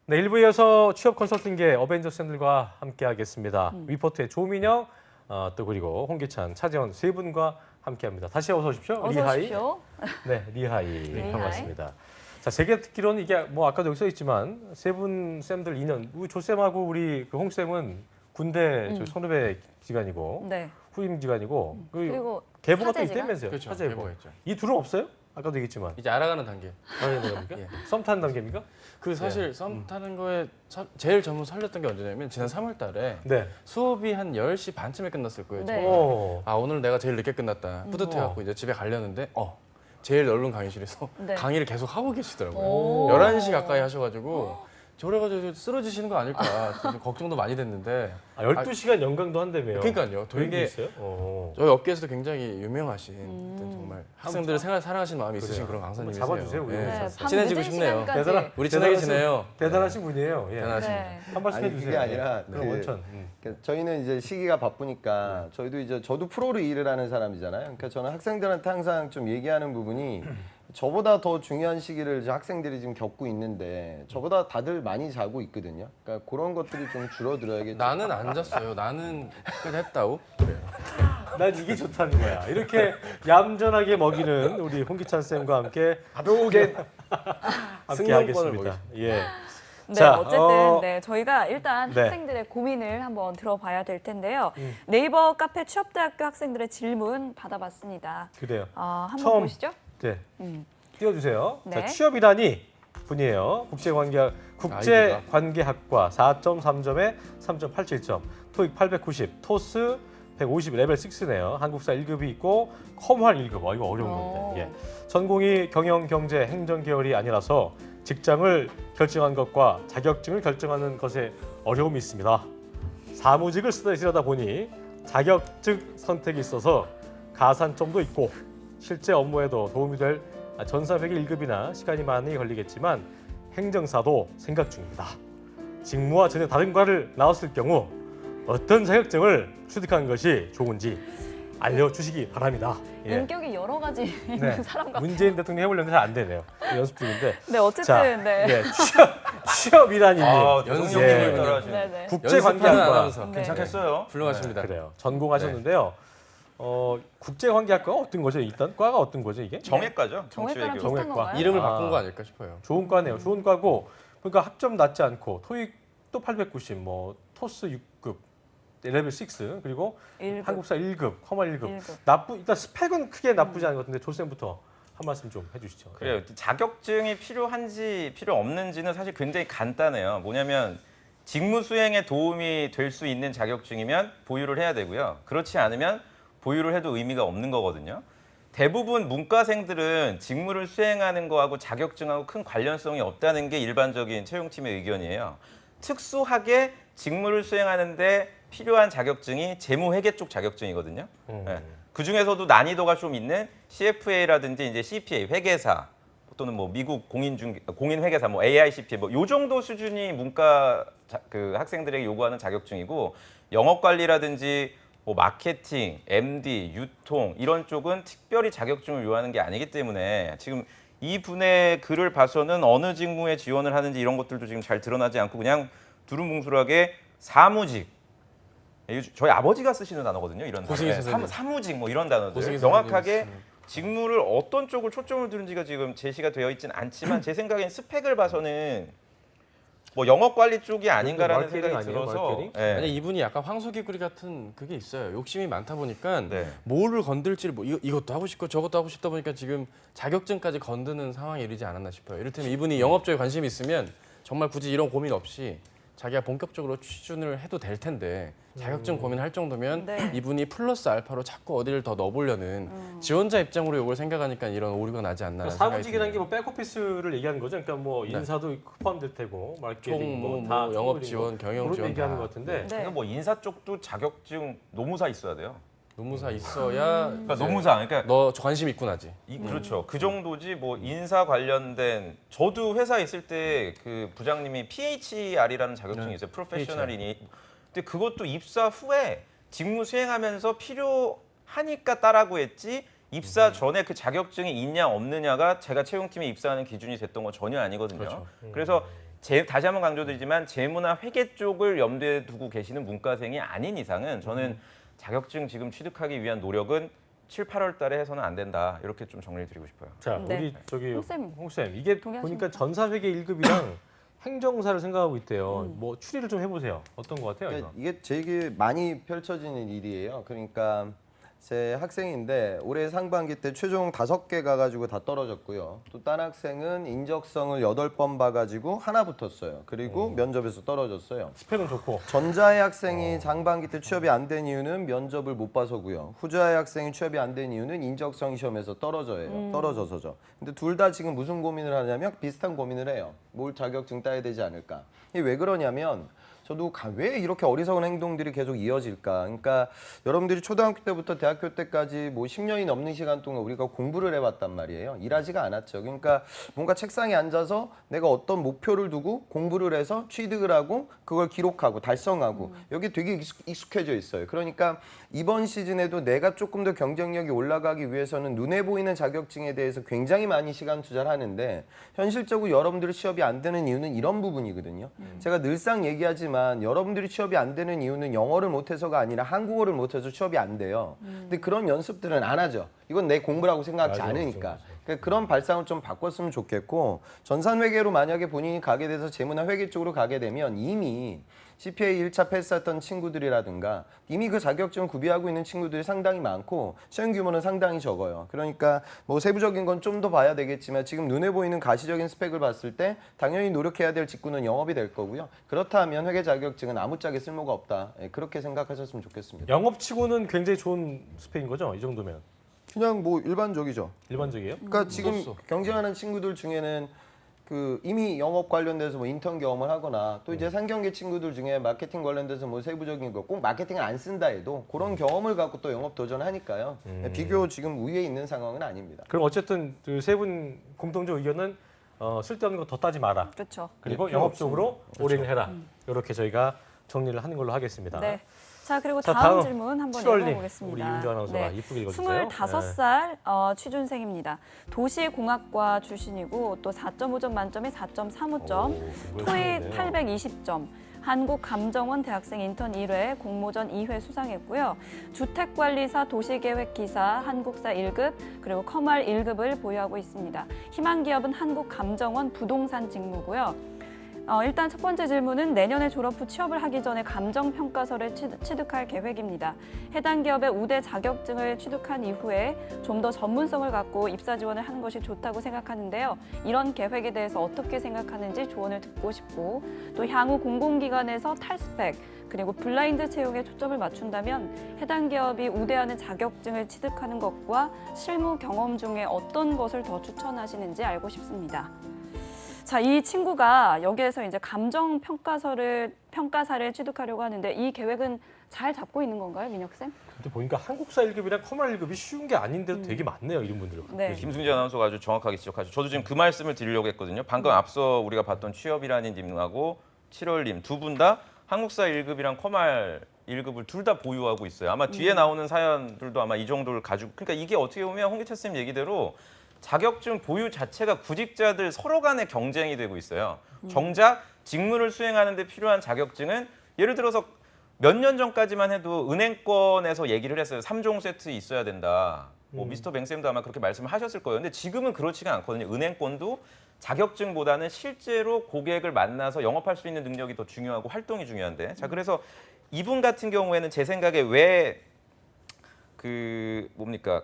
네, 1부에 이어서 취업 컨설팅계 어벤져스들과 함께하겠습니다. 위포트의 조민영, 또 그리고 홍기찬, 차재원 세 분과 함께합니다. 다시 어서 오십시오. 어서 리하이. 오십시오. 네, 리하이. 리하이. 반갑습니다. 자, 제가 듣기로는 이게 뭐 아까도 여기 써 있지만 세 분 쌤들 2년, 우리 조쌤하고 우리 그 홍쌤은 군대 저 선후배 기간이고 네. 후임 기간이고 그리고 계보가 또 사제지간? 있다면서요. 그렇죠. 사제보. 계보했죠. 이 둘은 없어요? 아까도 얘기했지만. 이제 알아가는 단계. 알아야 겁니까? 예. 썸 타는 단계입니까? 그 사실 썸 타는 거에 제일 전부 설렜던 게 언제냐면 지난 3월 달에 네. 수업이 한 10시 반쯤에 끝났을 거예요. 네. 정말. 오. 아, 오늘 내가 제일 늦게 끝났다. 뿌듯해갖고 이제 집에 가려는데 제일 넓은 강의실에서 네. 강의를 계속 하고 계시더라고요. 오. 11시 가까이 하셔가지고 저래가지고 쓰러지시는 거 아닐까 좀 걱정도 많이 됐는데 12시간 연강도 한다며요. 그러니까요. 그런 게 되게 있어요? 저희 업계에서도 굉장히 유명하신 어떤 정말 학생들을 사랑하시는 마음이 있으신 그래요. 그런 강사님이세요. 한번 잡아주세요, 우리 예. 네, 밤 친해지고 늦은 싶네요. 시간까지. 대단한- 우리 친하게 대단하신- 지내요. 대단하신 분이에요. 예. 대단하십니다. 네. 한 말씀 아니, 해주세요. 그게 아니라 그럼 그- 원천. 그러니까 저희는 이제 시기가 바쁘니까 저도 프로로 일을 하는 사람이잖아요. 그러니까 저는 학생들한테 항상 좀 얘기하는 부분이 저보다 더 중요한 시기를 이제 학생들이 지금 겪고 있는데 저보다 다들 많이 자고 있거든요. 그러니까 그런 것들이 좀 줄어들어야겠죠. 나는 안 잤어요. 나는 끝했다고. 그래요. 난 이게 좋다는 거야. 이렇게 얌전하게 먹이는 우리 홍기찬 쌤과 함께 아도게 함께 승용권을 하겠습니다. 예. 네, 자, 어쨌든 네, 저희가 일단 네. 학생들의 고민을 한번 들어봐야 될 텐데요. 네이버 카페 취업대학교 학생들의 질문 받아봤습니다. 그래요. 한번 처음 보시죠. 네. 음. 띄워주세요. 네. 자, 취업이라니 분이에요. 국제관계학과 4.3점에 3.87점, 토익 890, 토스 150 레벨 6네요. 한국사 1급이 있고 컴활 1급. 이거 어려운 건데. 예. 전공이 경영, 경제, 행정 계열이 아니라서 직장을 결정한 것과 자격증을 결정하는 것에 어려움이 있습니다. 사무직을 쓰려다 보니 자격증 선택이 있어서 가산점도 있고 실제 업무에도 도움이 될 전사백의 1급이나 시간이 많이 걸리겠지만 행정사도 생각 중입니다. 직무와 전혀 다른 과를 나왔을 경우 어떤 자격증을 취득하는 것이 좋은지 알려주시기 바랍니다. 예. 인격이 여러 가지 있는 사람 같아요. 문재인 대통령 해보려는데 잘 안 되네요. 연습 중인데. 네, 어쨌든 자, 네. 예, 취업이라니. 연습 예. 중이군요. 네, 네. 국제관계학과 아나운서. 네. 괜찮겠어요? 훌륭하십니다. 그래요. 전공하셨는데요. 국제관계학과가 어떤 거죠? 일단 과가 어떤 거죠 이게? 정외과죠. 정외과랑 정치외교. 비슷한 정외과. 건가요? 이름을 아. 바꾼 거 아닐까 싶어요. 좋은 과네요. 좋은 과고 그러니까 학점 낮지 않고 토익도 890, 뭐 토스 6급, 레벨 6 그리고 1급. 한국사 1급, 컴활 1급. 1급. 일단 스펙은 크게 나쁘지 않은 것 같은데 조쌤부터 한 말씀 좀 해주시죠. 그래요. 자격증이 필요한지 필요 없는지는 사실 굉장히 간단해요. 뭐냐면 직무 수행에 도움이 될 수 있는 자격증이면 보유를 해야 되고요. 그렇지 않으면 보유를 해도 의미가 없는 거거든요. 대부분 문과생들은 직무를 수행하는 거하고 자격증하고 큰 관련성이 없다는 게 일반적인 채용팀의 의견이에요. 특수하게 직무를 수행하는데 필요한 자격증이 재무회계 쪽 자격증이거든요. 네. 그 중에서도 난이도가 좀 있는 CFA라든지 이제 CPA 회계사 또는 뭐 미국 공인회계사 뭐 AICPA 뭐 요 정도 수준이 문과 그 학생들에게 요구하는 자격증이고 영업관리라든지 뭐 마케팅, MD, 유통 이런 쪽은 특별히 자격증을 요하는 게 아니기 때문에 지금 이 분의 글을 봐서는 어느 직무에 지원을 하는지 이런 것들도 지금 잘 드러나지 않고 그냥 두루뭉술하게 사무직 저희 아버지가 쓰시는 단어거든요. 이런 고생이 단어. 선생님. 사무직 뭐 이런 단어들 고생이 명확하게 선생님. 직무를 어떤 쪽을 초점을 두는지가 지금 제시가 되어 있지는 않지만 제 생각엔 스펙을 봐서는 뭐 영업 관리 쪽이 아닌가라는 마케팅 생각이 아니에요, 들어서 마케팅? 예. 아니 이분이 약간 황소개구리 같은 그게 있어요. 욕심이 많다 보니까 네. 뭐를 건들지를 이것도 하고 싶고 저것도 하고 싶다 보니까 지금 자격증까지 건드는 상황에 이르지 않았나 싶어요. 이를테면 이분이 영업 쪽에 관심이 있으면 정말 굳이 이런 고민 없이 자기가 본격적으로 취준을 해도 될 텐데 자격증 고민할 정도면 네. 이분이 플러스 알파로 자꾸 어디를 더 넣어보려는 지원자 입장으로 이걸 생각하니까 이런 오류가 나지 않나 그러니까 생각이 사무직이라는 듭니다. 게 뭐 백오피스를 얘기하는 거죠. 그러니까 뭐 인사도 포함될 테고 마케팅 총 다 뭐 영업 지원, 경영 그런 지원 얘기하는 다. 것 같은데. 네. 그러니까 뭐 인사 쪽도 자격증 노무사 있어야 돼요. 노무사 있어야 그러니까 이제 노무사 그러니까 너 관심 있구나지. 그렇죠. 그 정도지 뭐 인사 관련된 저도 회사에 있을 때 그 부장님이 PHR이라는 자격증이 있어요. 프로페셔널이니. 근데 그것도 입사 후에 직무 수행하면서 필요하니까 따라고 했지 입사 전에 그 자격증이 있냐 없느냐가 제가 채용팀에 입사하는 기준이 됐던 건 전혀 아니거든요. 그렇죠. 그래서 다시 한번 강조드리지만 재무나 회계 쪽을 염두에 두고 계시는 문과생이 아닌 이상은 저는 자격증 지금 취득하기 위한 노력은 7, 8월 달에 해서는 안 된다. 이렇게 좀 정리를 드리고 싶어요. 자, 네. 우리 저기 홍쌤, 홍쌤 이게 동의하십니까? 보니까 전사회계 1급이랑 행정사를 생각하고 있대요. 뭐 추리를 좀 해보세요. 어떤 것 같아요? 이거? 그러니까 이게 되게 많이 펼쳐지는 일이에요. 그러니까 제 학생인데 올해 상반기 때 최종 5개 가가지고 다 떨어졌고요. 또 딴 학생은 인적성을 8번 봐가지고 하나 붙었어요. 그리고 면접에서 떨어졌어요. 스펙은 좋고. 전자의 학생이 상반기 때 취업이 안 된 이유는 면접을 못 봐서고요. 후자의 학생이 취업이 안 된 이유는 인적성 시험에서 떨어져서죠. 근데 둘 다 지금 무슨 고민을 하냐면 비슷한 고민을 해요. 뭘 자격증 따야 되지 않을까. 이게 왜 그러냐면 저도 왜 이렇게 어리석은 행동들이 계속 이어질까? 그러니까 여러분들이 초등학교 때부터 대학교 때까지 뭐 10년이 넘는 시간 동안 우리가 공부를 해봤단 말이에요. 일하지가 않았죠. 그러니까 뭔가 책상에 앉아서 내가 어떤 목표를 두고 공부를 해서 취득을 하고 그걸 기록하고 달성하고 여기 되게 익숙해져 있어요. 그러니까 이번 시즌에도 내가 조금 더 경쟁력이 올라가기 위해서는 눈에 보이는 자격증에 대해서 굉장히 많이 시간 투자를 하는데 현실적으로 여러분들이 취업이 안 되는 이유는 이런 부분이거든요. 제가 늘상 얘기하지만 여러분들이 취업이 안 되는 이유는 영어를 못해서가 아니라 한국어를 못해서 취업이 안 돼요. 근데 그런 연습들은 안 하죠. 이건 내 공부라고 생각하지 맞아, 않으니까. 맞아. 그러니까 그런 발상을 좀 바꿨으면 좋겠고 전산회계로 만약에 본인이 가게 돼서 재무나 회계 쪽으로 가게 되면 이미 CPA 1차 패스했던 친구들이라든가 이미 그 자격증을 구비하고 있는 친구들이 상당히 많고 시험 규모는 상당히 적어요. 그러니까 뭐 세부적인 건 좀 더 봐야 되겠지만 지금 눈에 보이는 가시적인 스펙을 봤을 때 당연히 노력해야 될 직군은 영업이 될 거고요. 그렇다면 회계 자격증은 아무짝에 쓸모가 없다. 그렇게 생각하셨으면 좋겠습니다. 영업치고는 굉장히 좋은 스펙인 거죠? 이 정도면 그냥 뭐 일반적이죠. 일반적이에요? 그러니까 지금 경쟁하는 친구들 중에는 그 이미 영업 관련돼서 뭐 인턴 경험을 하거나 또 이제 상경계 친구들 중에 마케팅 관련돼서 뭐 세부적인 거 꼭 마케팅을 안 쓴다 해도 그런 경험을 갖고 또 영업 도전하니까요. 비교 지금 우위에 있는 상황은 아닙니다. 그럼 어쨌든 그 세 분 공통적 의견은 쓸데없는 거 더 따지 마라. 그렇죠. 그리고 필요 영업적으로 올인해라. 이렇게 저희가 정리를 하는 걸로 하겠습니다. 네. 자, 그리고 자, 다음 다음 질문 한번 7월님, 읽어보겠습니다. 우리 이윤주 아나운서가 이쁘게 읽어주세요. 25살 취준생입니다. 도시공학과 출신이고 또 4.5점 만점에 4.35점, 토익 820점, 한국감정원 대학생 인턴 1회, 공모전 2회 수상했고요. 주택관리사, 도시계획기사, 한국사 1급, 그리고 커말 1급을 보유하고 있습니다. 희망기업은 한국감정원 부동산 직무고요. 일단 첫 번째 질문은 내년에 졸업 후 취업을 하기 전에 감정평가서를 취득할 계획입니다. 해당 기업의 우대 자격증을 취득한 이후에 좀 더 전문성을 갖고 입사 지원을 하는 것이 좋다고 생각하는데요. 이런 계획에 대해서 어떻게 생각하는지 조언을 듣고 싶고 또 향후 공공기관에서 탈스펙 그리고 블라인드 채용에 초점을 맞춘다면 해당 기업이 우대하는 자격증을 취득하는 것과 실무 경험 중에 어떤 것을 더 추천하시는지 알고 싶습니다. 자, 이 친구가 여기에서 이제 감정 평가사를 취득하려고 하는데 이 계획은 잘 잡고 있는 건가요, 민혁 쌤? 근데 보니까 한국사 1급이랑 커말 1급이 쉬운 게 아닌데도 되게 많네요, 이런 분들. 네. 김승재 아나운서가 아주 정확하게 지적하죠. 저도 지금 그 말씀을 드리려고 했거든요. 방금 앞서 우리가 봤던 취업이라는 님하고 7월님 두 분 다 한국사 1급이랑 커말 1급을 둘 다 보유하고 있어요. 아마 뒤에 나오는 사연들도 아마 이 정도를 가지고 그러니까 이게 어떻게 보면 홍기철 쌤 얘기대로 자격증 보유 자체가 구직자들 서로 간의 경쟁이 되고 있어요. 정작 직무를 수행하는 데 필요한 자격증은 예를 들어서 몇 년 전까지만 해도 은행권에서 얘기를 했어요. 3종 세트 있어야 된다. 뭐 미스터 뱅쌤도 아마 그렇게 말씀을 하셨을 거예요. 근데 지금은 그렇지가 않거든요. 은행권도 자격증보다는 실제로 고객을 만나서 영업할 수 있는 능력이 더 중요하고 활동이 중요한데. 자, 그래서 이분 같은 경우에는 제 생각에 왜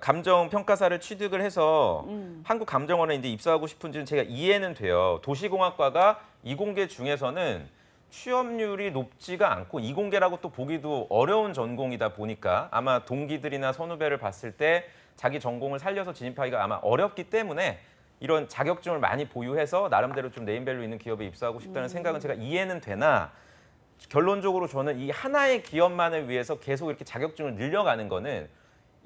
감정 평가사를 취득을 해서 한국감정원에 이제 입사하고 싶은지는 제가 이해는 돼요. 도시공학과가 이공계 중에서는 취업률이 높지가 않고 이공계라고 또 보기도 어려운 전공이다 보니까 아마 동기들이나 선후배를 봤을 때 자기 전공을 살려서 진입하기가 아마 어렵기 때문에 이런 자격증을 많이 보유해서 나름대로 좀 네임밸류 있는 기업에 입사하고 싶다는 생각은 제가 이해는 되나 결론적으로 저는 이 하나의 기업만을 위해서 계속 이렇게 자격증을 늘려가는 거는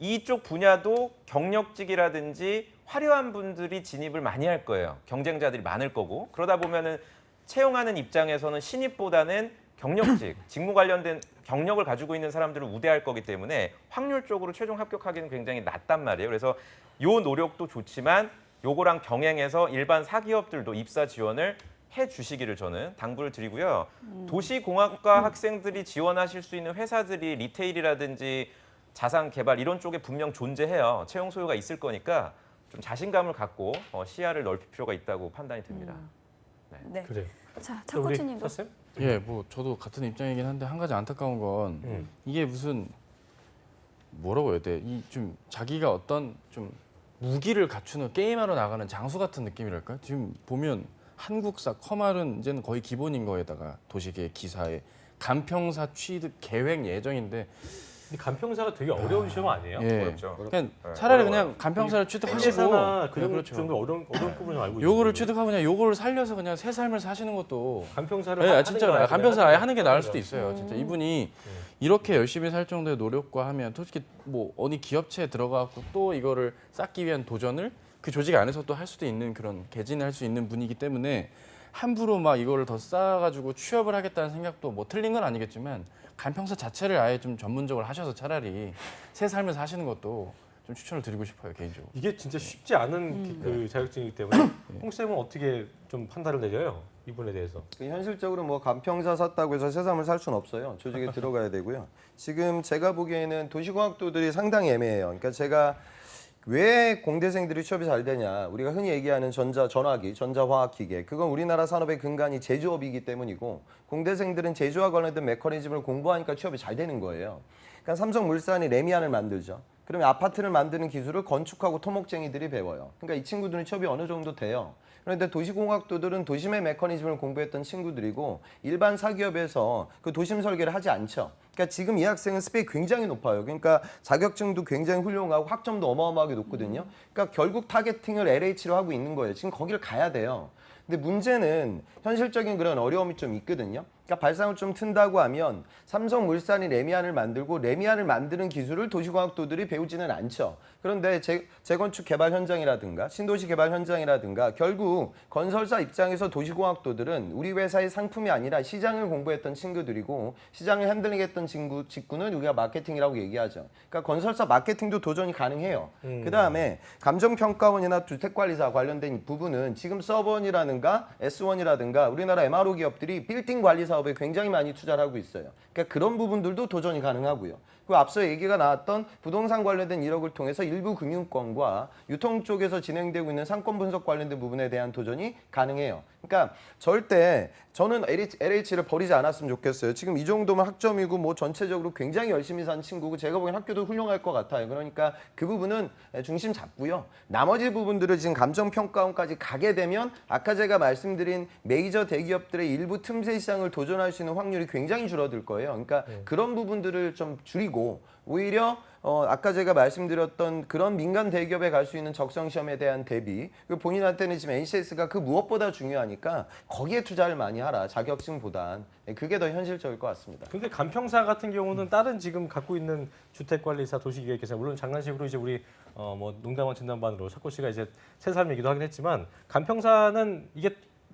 이쪽 분야도 경력직이라든지 화려한 분들이 진입을 많이 할 거예요. 경쟁자들이 많을 거고 그러다 보면은 채용하는 입장에서는 신입보다는 경력직, 직무 관련된 경력을 가지고 있는 사람들을 우대할 거기 때문에 확률적으로 최종 합격하기는 굉장히 낮단 말이에요. 그래서 요 노력도 좋지만 요거랑 병행해서 일반 사기업들도 입사 지원을 주시기를 저는 당부를 드리고요. 도시공학과 학생들이 지원하실 수 있는 회사들이 리테일이라든지 자산 개발 이런 쪽에 분명 존재해요. 채용 소요가 있을 거니까 좀 자신감을 갖고 시야를 넓힐 필요가 있다고 판단이 듭니다. 네. 그래. 자, 자, 우리 차코치님도. 차 쌤? 예, 뭐 저도 같은 입장이긴 한데 한 가지 안타까운 건 이게 무슨 뭐라고 해야 돼? 이 좀 자기가 어떤 좀 무기를 갖추는 게임하러 나가는 장수 같은 느낌이랄까? 지금 보면 한국사 커말은 이제는 거의 기본인 거에다가 도시계 기사에 간평사 취득 계획 예정인데 근데 간평사가 되게 어려운 시험 아니에요? 예. 어렵죠. 그냥 네, 차라리 어려워요. 그냥 간평사를 취득하시고 회사나 그 네, 그렇죠. 정도 어려운 부분을 알고 요거를 있는데. 취득하고 그냥 요거를 살려서 그냥 새 삶을 사시는 것도 간평사를 네, 하는 진짜 게 나아요. 간평사 아예 하는 게 나을 수도 있어요. 진짜 이분이 이렇게 열심히 살 정도의 노력과 하면 솔직히 뭐 어느 기업체에 들어가고 또 이거를 쌓기 위한 도전을 그 조직 안에서 또 할 수도 있는 그런 개진을 할 수 있는 분이기 때문에 함부로 막 이거를 더 쌓아가지고 취업을 하겠다는 생각도 뭐 틀린 건 아니겠지만 간평사 자체를 아예 좀 전문적으로 하셔서 차라리 새 삶을 사시는 것도 좀 추천을 드리고 싶어요 개인적으로. 이게 진짜 쉽지 않은 그 자격증이기 때문에 홍 쌤은 어떻게 좀 판단을 내려요? 이 부분에 대해서. 현실적으로 뭐 간평사 샀다고 해서 새삼을 살 수는 없어요. 조직에 들어가야 되고요. 지금 제가 보기에는 도시공학도들이 상당히 애매해요. 그러니까 제가 왜 공대생들이 취업이 잘 되냐? 우리가 흔히 얘기하는 전화기, 전자화학기계. 그건 우리나라 산업의 근간이 제조업이기 때문이고 공대생들은 제조와 관련된 메커니즘을 공부하니까 취업이 잘 되는 거예요. 그러니까 삼성물산이 레미안을 만들죠. 그러면 아파트를 만드는 기술을 건축하고 토목쟁이들이 배워요. 그러니까 이 친구들은 취업이 어느 정도 돼요. 그런데 도시공학도들은 도심의 메커니즘을 공부했던 친구들이고 일반 사기업에서 그 도심 설계를 하지 않죠. 그러니까 지금 이 학생은 스펙이 굉장히 높아요. 그러니까 자격증도 굉장히 훌륭하고 학점도 어마어마하게 높거든요. 그러니까 결국 타겟팅을 LH로 하고 있는 거예요. 지금 거기를 가야 돼요. 근데 문제는 현실적인 그런 어려움이 좀 있거든요. 그러니까 발상을 좀 튼다고 하면 삼성물산이 레미안을 만들고 레미안을 만드는 기술을 도시공학도들이 배우지는 않죠. 그런데 재건축 개발 현장이라든가 신도시 개발 현장이라든가 결국 건설사 입장에서 도시공학도들은 우리 회사의 상품이 아니라 시장을 공부했던 친구들이고 시장을 핸들링했던 직구는 우리가 마케팅이라고 얘기하죠. 그러니까 건설사 마케팅도 도전이 가능해요. 그다음에 감정평가원이나 주택관리사 관련된 부분은 지금 서번이라든가 S1이라든가 우리나라 MRO 기업들이 빌딩 관리 사업에 굉장히 많이 투자를 하고 있어요. 그러니까 그런 부분들도 도전이 가능하고요. 그 앞서 얘기가 나왔던 부동산 관련된 이력을 통해서 일부 금융권과 유통 쪽에서 진행되고 있는 상권 분석 관련된 부분에 대한 도전이 가능해요. 그러니까 절대 저는 LH를 버리지 않았으면 좋겠어요. 지금 이 정도면 학점이고 뭐 전체적으로 굉장히 열심히 산 친구고 제가 보기엔 학교도 훌륭할 것 같아요. 그러니까 그 부분은 중심 잡고요. 나머지 부분들을 지금 감정평가원까지 가게 되면 아까 제가 말씀드린 메이저 대기업들의 일부 틈새 시장을 도전할 수 있는 확률이 굉장히 줄어들 거예요. 그러니까 그런 부분들을 좀 줄이고 오히려 아까 제가 말씀드렸던 그런 민간 대기업에 갈 수 있는 적성 시험에 대한 대비 그리고 본인한테는 지금 NCS가 그 무엇보다 중요하니까 거기에 투자를 많이 하라 자격증보단 그게 더 현실적일 것 같습니다. 근데 간평사 같은 경우는 다른 지금 갖고 있는 주택관리사 도시기획회사 물론 장난식으로 이제 우리 뭐 농담원 진담반으로 석호 씨가 이제 새 삶 얘기도 하긴 했지만 간평사는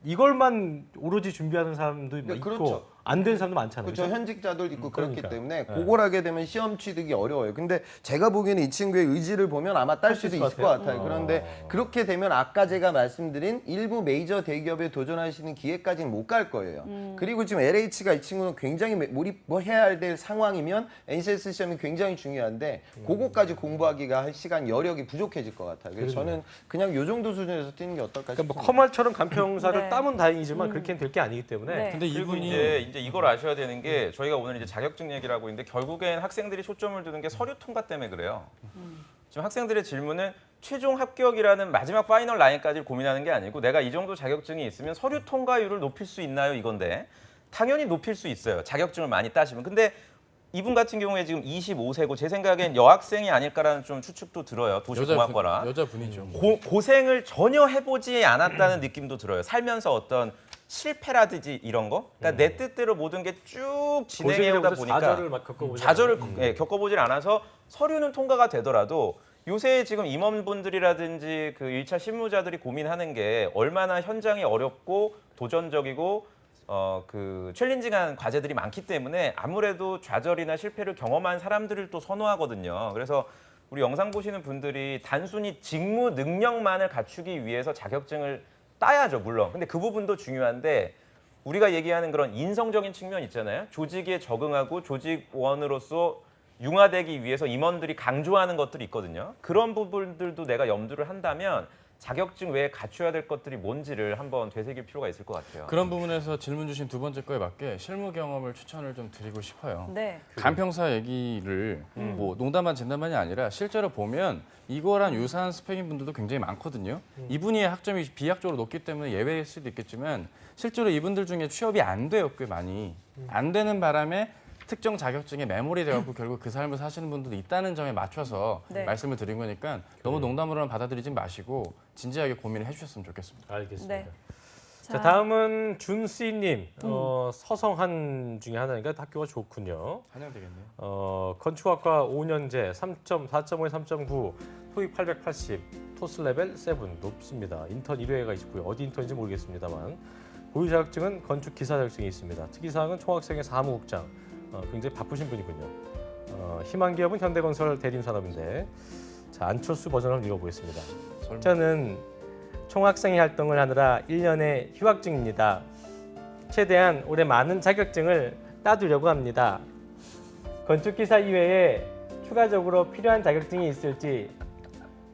이걸만 오로지 준비하는 사람도 네, 있고 그렇죠. 안 된 사람도 많잖아요. 그렇죠. 현직자들 있고 그렇기 그러니까. 때문에 네. 그걸 하게 되면 시험 취득이 어려워요. 근데 제가 보기에는 이 친구의 의지를 보면 아마 딸 수도 있을 것 같아요. 그런데 그렇게 되면 아까 제가 말씀드린 일부 메이저 대기업에 도전하시는 기회까지는 못 갈 거예요. 그리고 지금 LH가 이 친구는 굉장히 몰입해야 될 상황이면 NCS 시험이 굉장히 중요한데 그거까지 공부하기가 할 시간 여력이 부족해질 것 같아요. 그래서 저는 그냥 요 정도 수준에서 뛰는 게 어떨까 그러니까 뭐 싶습니다. 커말처럼 간평사를 네. 따면 다행이지만 그렇게는 될 게 아니기 때문에 네. 근데 그리고 이분이 이제 이걸 아셔야 되는 게 저희가 오늘 이제 자격증 얘기를 하고 있는데 결국엔 학생들이 초점을 두는 게 서류 통과 때문에 그래요. 지금 학생들의 질문은 최종 합격이라는 마지막 파이널 라인까지 고민하는 게 아니고 내가 이 정도 자격증이 있으면 서류 통과율을 높일 수 있나요? 이건데 당연히 높일 수 있어요. 자격증을 많이 따시면. 근데 이분 같은 경우에 지금 25세고 제 생각엔 여학생이 아닐까라는 좀 추측도 들어요. 도시공학과라. 여자분이죠. 고생을 전혀 해보지 않았다는 느낌도 들어요. 살면서 어떤 실패라든지 이런 거. 그러니까 내 뜻대로 모든 게 쭉 진행해오다 보니까 좌절을 막 겪어보지 좌절을 겪어보질 않아서 서류는 통과가 되더라도 요새 지금 임원분들이라든지 그 1차 실무자들이 고민하는 게 얼마나 현장이 어렵고 도전적이고 그 챌린징한 과제들이 많기 때문에 아무래도 좌절이나 실패를 경험한 사람들을 또 선호하거든요. 그래서 우리 영상 보시는 분들이 단순히 직무 능력만을 갖추기 위해서 자격증을 따야죠, 물론. 근데 그 부분도 중요한데 우리가 얘기하는 그런 인성적인 측면 있잖아요. 조직에 적응하고 조직원으로서 융화되기 위해서 임원들이 강조하는 것들이 있거든요. 그런 부분들도 내가 염두를 한다면 자격증 외에 갖춰야 될 것들이 뭔지를 한번 되새길 필요가 있을 것 같아요. 그런 부분에서 질문 주신 두 번째 거에 맞게 실무 경험을 추천을 좀 드리고 싶어요. 네. 간평사 얘기를 뭐 농담만 진담만이 아니라 실제로 보면 이거랑 유사한 스펙인 분들도 굉장히 많거든요. 이분이 학점이 비약적으로 높기 때문에 예외일 수도 있겠지만 실제로 이분들 중에 취업이 안 돼요, 꽤 많이. 안 되는 바람에 특정 자격증에 매몰이 되어갖고 결국 그 삶을 사시는 분들도 있다는 점에 맞춰서 네. 말씀을 드린 거니까 너무 농담으로는 받아들이지 마시고 진지하게 고민을 해주셨으면 좋겠습니다. 알겠습니다. 네. 자, 다음은 준씨님 서성한 중에 하나니까 학교가 좋군요. 환영되겠네요. 건축학과 5년제 3.4.5에 3.9 토익 880 토스 레벨 7 높습니다. 인턴 1회가 있고요. 어디 인턴인지 모르겠습니다만 보유 자격증은 건축 기사 자격증이 있습니다. 특이사항은 총학생회 사무국장. 굉장히 바쁘신 분이군요. 희망 기업은 현대건설 대림산업인데 자, 안철수 버전을 읽어보겠습니다. 저는 총학생회 활동을 하느라 1년의 휴학 중입니다. 최대한 올해 많은 자격증을 따두려고 합니다. 건축기사 이외에 추가적으로 필요한 자격증이 있을지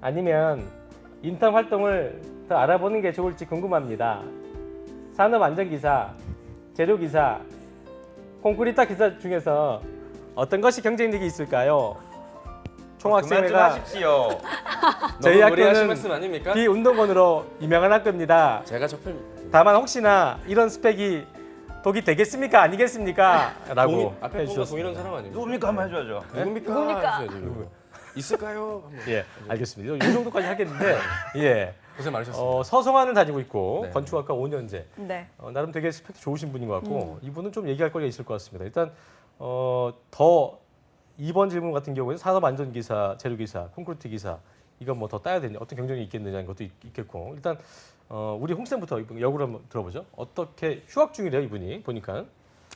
아니면 인턴 활동을 더 알아보는 게 좋을지 궁금합니다. 산업안전기사, 재료기사, 콘크리트 기사 중에서 어떤 것이 경쟁력이 있을까요? 그만 좀 총학생회가 하십시오. 저희 너무 무리하신 학교는 말씀 아닙니까? 비운동권으로 유명한 학교입니다. 제가 접할 다만 혹시나 이런 스펙이 독이 되겠습니까? 아니겠습니까? 라고 앞에 보고 해주셨습니다. 동일한 사람 아니에요? 누굽니까 한번 해줘야죠. 누굽니까? 누굽니까? 해주셔야죠, 누구. 있을까요? 한번. 예, 알겠습니다. 이 정도까지 하겠는데 예, 고생 많으셨습니다. 서성환을 다니고 있고 네. 건축학과 5년제 네. 나름 되게 스펙도 좋으신 분인 것 같고 이분은 좀 얘기할 거리가 있을 것 같습니다. 일단 더 2번 질문 같은 경우에는 산업안전기사, 재료기사, 콘크리트 기사 이건 뭐 더 따야 되냐, 어떤 경쟁이 있겠느냐는 것도 있겠고 일단 우리 홍쌤부터 역으로 한번 들어보죠. 어떻게 휴학 중이래요 이분이 보니까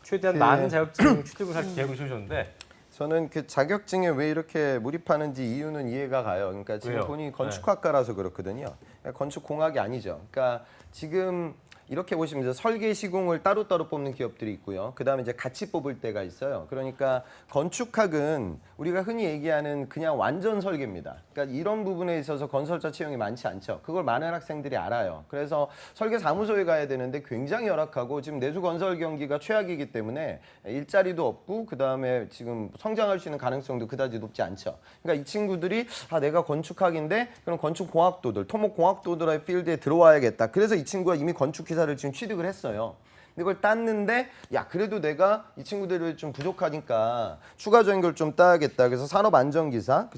최대한 많은 자격증 취득을 할 계획을 세우셨는데 저는 그 자격증에 왜 이렇게 몰입하는지 이유는 이해가 가요. 그러니까 지금 왜요? 본인이 건축학과라서 그렇거든요. 건축공학이 아니죠. 그러니까 지금 이렇게 보시면 이제 설계 시공을 따로따로 뽑는 기업들이 있고요. 그다음에 이제 같이 뽑을 때가 있어요. 그러니까 건축학은 우리가 흔히 얘기하는 그냥 완전 설계입니다. 그러니까 이런 부분에 있어서 건설자 채용이 많지 않죠. 그걸 많은 학생들이 알아요. 그래서 설계 사무소에 가야 되는데 굉장히 열악하고 지금 내수 건설 경기가 최악이기 때문에 일자리도 없고 그다음에 지금 성장할 수 있는 가능성도 그다지 높지 않죠. 그러니까 이 친구들이 내가 건축학인데 그럼 건축공학도들, 토목공학도들의 필드에 들어와야겠다. 그래서 이 친구가 이미 건축 기사를 지금 취득을 했어요. 근데 그걸 땄는데 야 그래도 내가 이 친구들이 좀 부족하니까 추가적인 걸 좀 따야겠다. 그래서 산업안전기사,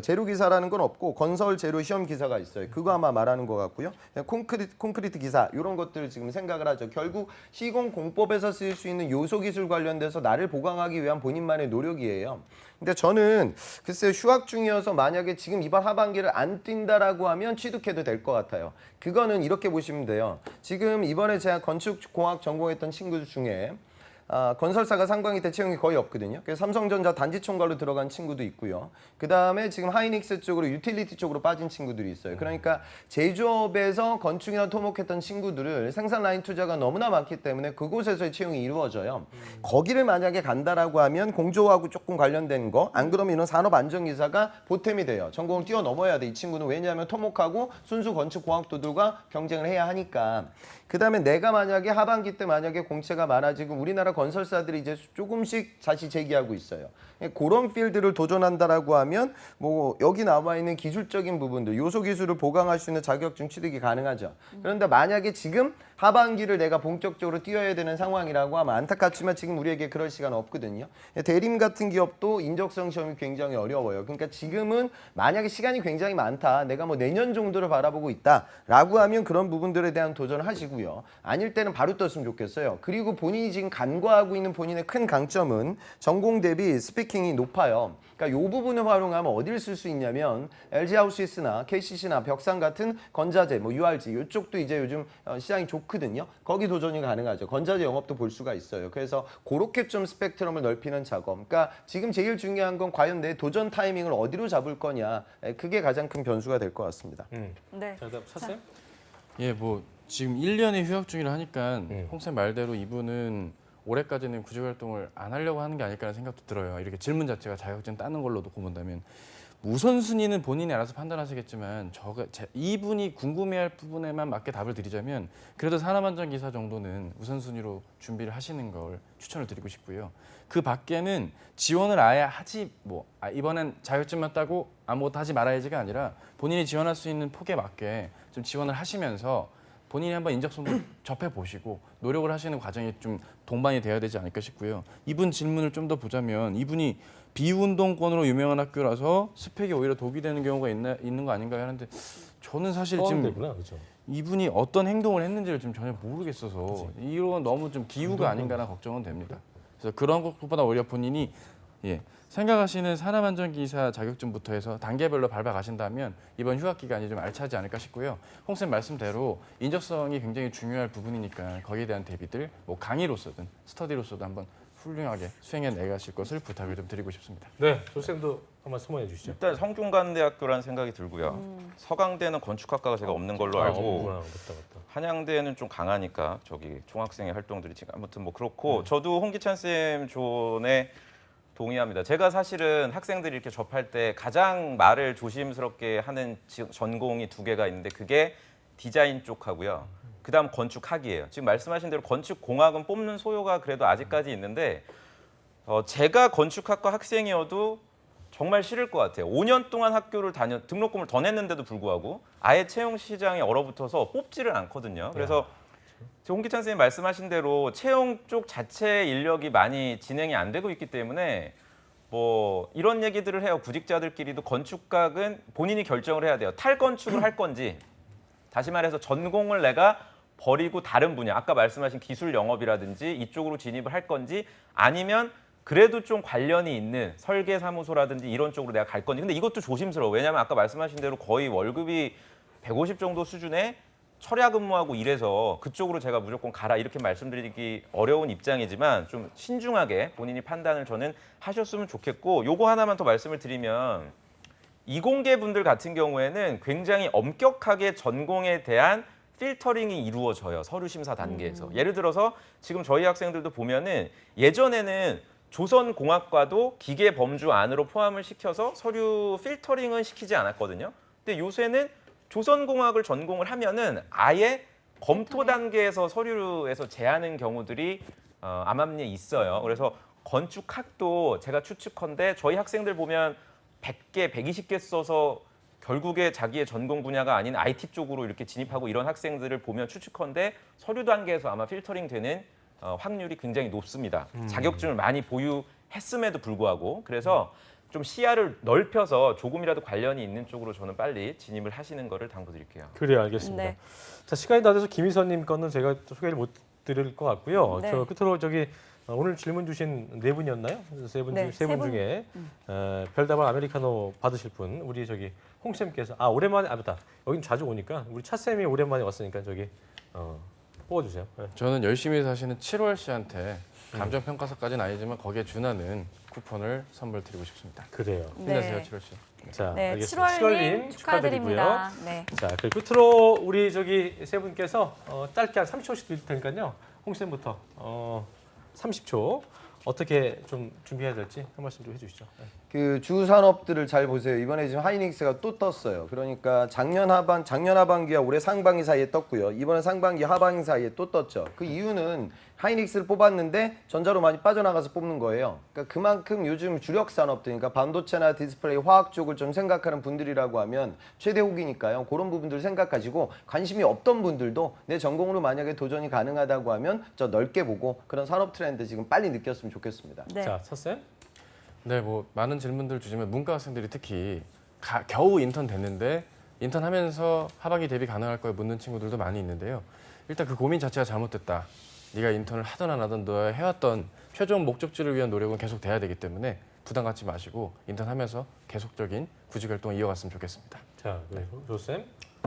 재료기사라는 건 없고 건설 재료 시험 기사가 있어요. 그거 아마 말하는 것 같고요. 콘크리트 기사 이런 것들을 지금 생각을 하죠. 결국 시공공법에서 쓸 수 있는 요소기술 관련돼서 나를 보강하기 위한 본인만의 노력이에요. 근데 저는 글쎄요 휴학 중이어서 만약에 지금 이번 하반기를 안 뛴다라고 하면 취득해도 될 것 같아요. 그거는 이렇게 보시면 돼요. 지금 이번에 제가 건축공학 전공했던 친구들 중에 건설사가 상반기 때 채용이 거의 없거든요. 그래서 삼성전자 단지 총괄로 들어간 친구도 있고요. 그다음에 지금 하이닉스 쪽으로 유틸리티 쪽으로 빠진 친구들이 있어요. 그러니까 제조업에서 건축이나 토목했던 친구들을 생산 라인 투자가 너무나 많기 때문에 그곳에서의 채용이 이루어져요. 거기를 만약에 간다라고 하면 공조하고 조금 관련된 거, 안 그러면 이런 산업안전기사가 보탬이 돼요. 전공을 뛰어넘어야 돼. 이 친구는 왜냐하면 토목하고 순수 건축공학도들과 경쟁을 해야 하니까. 그다음에 내가 만약에 하반기 때 만약에 공채가 많아지고 우리나라 건설사들이 이제 조금씩 다시 제기하고 있어요. 그런 필드를 도전한다라고 하면 뭐 여기 나와 있는 기술적인 부분들, 요소 기술을 보강할 수 있는 자격증 취득이 가능하죠. 그런데 만약에 지금 하반기를 내가 본격적으로 뛰어야 되는 상황이라고 하면 안타깝지만 지금 우리에게 그럴 시간 없거든요. 대림 같은 기업도 인적성 시험이 굉장히 어려워요. 그러니까 지금은 만약에 시간이 굉장히 많다. 내가 뭐 내년 정도를 바라보고 있다라고 하면 그런 부분들에 대한 도전을 하시고요. 아닐 때는 바로 떴으면 좋겠어요. 그리고 본인이 지금 간과하고 있는 본인의 큰 강점은 전공 대비 스피킹이 높아요. 그러니까 이 부분을 활용하면 어디를 쓸 수 있냐면 LG하우시스나 KCC나 벽산 같은 건자재, 뭐 URG 이쪽도 이제 요즘 시장이 좋거든요. 거기 도전이 가능하죠. 건자재 영업도 볼 수가 있어요. 그래서 그렇게 좀 스펙트럼을 넓히는 작업. 그러니까 지금 제일 중요한 건 과연 내 도전 타이밍을 어디로 잡을 거냐. 그게 가장 큰 변수가 될 것 같습니다. 네. 자, 그다음 찼어요? 예, 뭐 지금 1년의 휴학 중이라 하니까 홍쌤 말대로 이분은 올해까지는 구직 활동을 안 하려고 하는 게 아닐까라는 생각도 들어요. 이렇게 질문 자체가 자격증 따는 걸로 놓고 본다면 우선순위는 본인이 알아서 판단하시겠지만 이분이 궁금해할 부분에만 맞게 답을 드리자면 그래도 산업안전기사 정도는 우선순위로 준비를 하시는 걸 추천을 드리고 싶고요. 그 밖에는 지원을 아예 하지 이번엔 자격증만 따고 아무것도 하지 말아야지가 아니라 본인이 지원할 수 있는 폭에 맞게 좀 지원을 하시면서 본인이 한번 인적성도 접해보시고 노력을 하시는 과정이 좀 동반이 되어야 되지 않을까 싶고요. 이분 질문을 좀 더 보자면 이분이 비운동권으로 유명한 학교라서 스펙이 오히려 독이 되는 경우가 있는 거 아닌가 하는데 저는 사실 지금 되구나, 그렇죠. 이분이 어떤 행동을 했는지를 좀 전혀 모르겠어서 이런 너무 좀 기우가 아닌가라는 걱정은 됩니다. 그래서 그런 것보다 오히려 본인이 생각하시는 산업안전기사 자격증부터 해서 단계별로 밟아가신다면 이번 휴학 기간이 좀 알차지 않을까 싶고요. 홍쌤 말씀대로 인적성이 굉장히 중요할 부분이니까 거기에 대한 대비들 강의로서든 스터디로서도 한번 훌륭하게 수행해 내가실 것을 부탁을 좀 드리고 싶습니다. 네, 조쌤도 한번 소개해 주시죠. 일단 성균관대학교라는 생각이 들고요. 서강대는 건축학과가 제가 없는 걸로 알고 맞다. 한양대는 좀 강하니까 저기 총학생의 활동들이 지금 아무튼 뭐 그렇고 저도 홍기찬 쌤 조언에 동의합니다. 제가 사실은 학생들이 이렇게 접할 때 가장 말을 조심스럽게 하는 전공이 2개가 있는데 그게 디자인 쪽하고요. 그다음 건축학이에요. 지금 말씀하신 대로 건축공학은 뽑는 소요가 그래도 아직까지 있는데 제가 건축학과 학생이어도 정말 싫을 것 같아요. 5년 동안 학교를 등록금을 더 냈는데도 불구하고 아예 채용 시장에 얼어붙어서 뽑지를 않거든요. 그래서 홍기찬 선생님 말씀하신 대로 채용 쪽 자체 인력이 많이 진행이 안 되고 있기 때문에 뭐 이런 얘기들을 해요. 구직자들끼리도 건축학은 본인이 결정을 해야 돼요. 탈건축을 할 건지 다시 말해서 전공을 내가 버리고 다른 분야, 아까 말씀하신 기술 영업이라든지 이쪽으로 진입을 할 건지 아니면 그래도 좀 관련이 있는 설계사무소라든지 이런 쪽으로 내가 갈 건지. 근데 이것도 조심스러워. 왜냐하면 아까 말씀하신 대로 거의 월급이 150 정도 수준에 철야 근무하고 이래서 그쪽으로 제가 무조건 가라 이렇게 말씀드리기 어려운 입장이지만 좀 신중하게 본인이 판단을 저는 하셨으면 좋겠고 요거 하나만 더 말씀을 드리면 이공계 분들 같은 경우에는 굉장히 엄격하게 전공에 대한 필터링이 이루어져요. 서류 심사 단계에서. 예를 들어서 지금 저희 학생들도 보면은 예전에는 조선공학과도 기계 범주 안으로 포함을 시켜서 서류 필터링은 시키지 않았거든요. 근데 요새는 조선공학을 전공을 하면은 아예 검토 단계에서 서류에서 제하는 경우들이 암암리에 있어요. 그래서 건축학도 제가 추측컨대 저희 학생들 보면 100개, 120개 써서 결국에 자기의 전공 분야가 아닌 IT 쪽으로 이렇게 진입하고 이런 학생들을 보면 추측컨대 서류 단계에서 아마 필터링 되는 확률이 굉장히 높습니다. 자격증을 많이 보유했음에도 불구하고. 그래서 좀 시야를 넓혀서 조금이라도 관련이 있는 쪽으로 저는 빨리 진입을 하시는 거를 당부드릴게요. 그래요, 알겠습니다. 네. 자, 시간이 다 돼서 김희선님 거는 제가 또 소개를 못 드릴 것 같고요. 네. 저 끝으로 오늘 질문 주신 4분이었나요? 세 분 네, 세 분 중에 별다방 아메리카노 받으실 분 우리 홍쌤께서 오랜만에 맞다. 여긴 자주 오니까 우리 차쌤이 오랜만에 왔으니까 뽑아주세요. 네. 저는 열심히 사시는 7월 씨한테 감정평가서까지는 아니지만 거기에 준하는 쿠폰을 선물 드리고 싶습니다. 그래요. 힘내세요, 네. 7월 씨. 자, 네, 알겠습니다. 7월님 축하드립니다. 네. 자, 그 끝으로 우리 세 분께서 짧게 한 30초씩 드릴 테니까요. 홍쌤부터 30초 어떻게 좀 준비해야 될지 한 말씀 좀 해주시죠. 네. 그 주산업들을 잘 보세요. 이번에 지금 하이닉스가 또 떴어요. 그러니까 작년 하반기와 올해 상반기 사이에 떴고요. 이번에 상반기 하반기 사이에 또 떴죠. 그 이유는 하이닉스를 뽑았는데 전자로 많이 빠져나가서 뽑는 거예요. 그러니까 그만큼 요즘 주력 산업들, 그러니까 반도체나 디스플레이, 화학 쪽을 좀 생각하는 분들이라고 하면 최대 호기니까요. 그런 부분들 생각하시고 관심이 없던 분들도 내 전공으로 만약에 도전이 가능하다고 하면 저 넓게 보고 그런 산업 트렌드 지금 빨리 느꼈으면 좋겠습니다. 네. 자, 차쌤. 네, 많은 질문들 주시면 문과 학생들이 특히 겨우 인턴 됐는데 인턴 하면서 하반기 대비 가능할 거에 묻는 친구들도 많이 있는데요. 일단 그 고민 자체가 잘못됐다. 네가 인턴을 하든 안 하든 너가 해왔던 최종 목적지를 위한 노력은 계속 돼야 되기 때문에 부담 갖지 마시고 인턴하면서 계속적인 구직 활동을 이어갔으면 좋겠습니다. 자, 조쌤.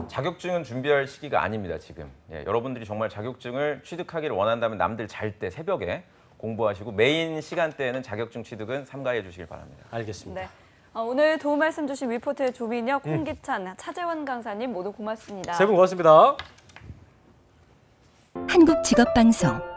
자격증은 준비할 시기가 아닙니다, 지금. 여러분들이 정말 자격증을 취득하기를 원한다면 남들 잘 때 새벽에 공부하시고 메인 시간대에는 자격증 취득은 삼가해 주시길 바랍니다. 알겠습니다. 네. 오늘 도움 말씀 주신 위포트의 조민혁, 홍기찬, 차재원 강사님 모두 고맙습니다. 세 분 고맙습니다. 한국직업방송